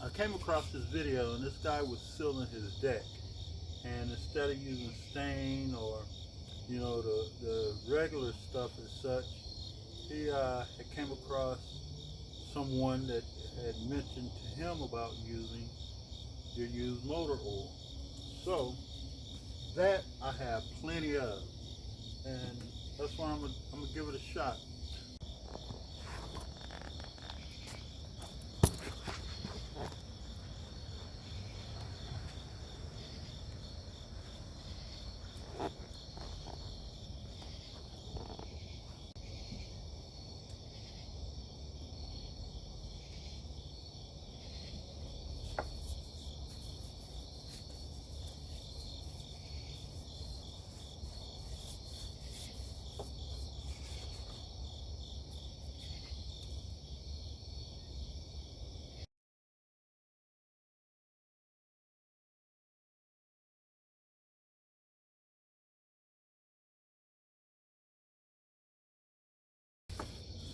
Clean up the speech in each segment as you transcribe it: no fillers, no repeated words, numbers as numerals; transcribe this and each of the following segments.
I came across this video and this guy was sealing his deck, and instead of using stain or the regular stuff as such, he had came across someone that had mentioned to him about using your used motor oil. So that I have plenty of, and that's why I'm gonna give it a shot.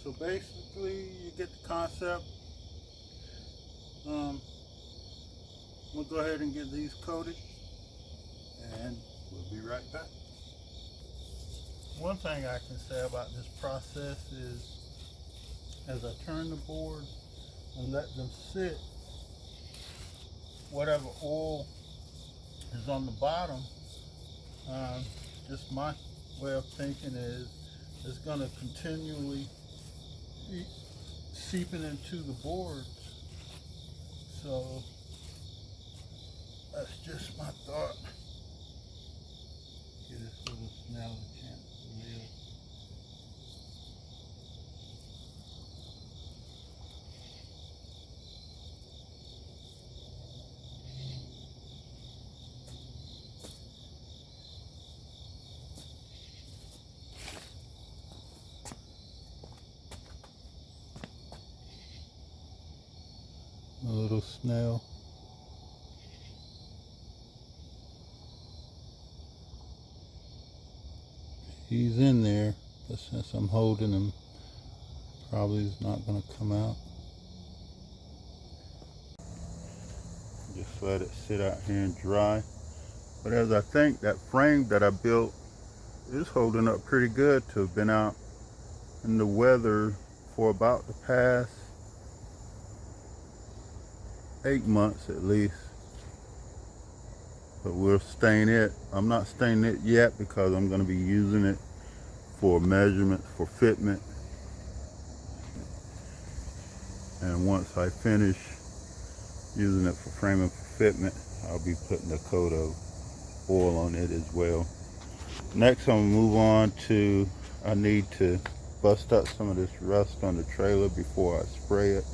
So basically, you get the concept. I'm gonna go ahead and get these coated, and we'll be right back. One thing I can say about this process is, as I turn the board and let them sit, whatever oil is on the bottom, just my way of thinking is, it's going to continually be seeping into the boards. So that's just my thought. Give this little snail a chance to live. A little snail. He's in there, but since I'm holding him, probably is not going to come out. Just let it sit out here and dry. But as I think, that frame that I built is holding up pretty good to have been out in the weather for about the past 8 months at least. But we'll stain it. I'm not staining it yet because I'm going to be using it for measurement, for fitment. And once I finish using it for framing for fitment, I'll be putting a coat of oil on it as well. Next, I'm going to move on to, I need to bust up some of this rust on the trailer before I spray it.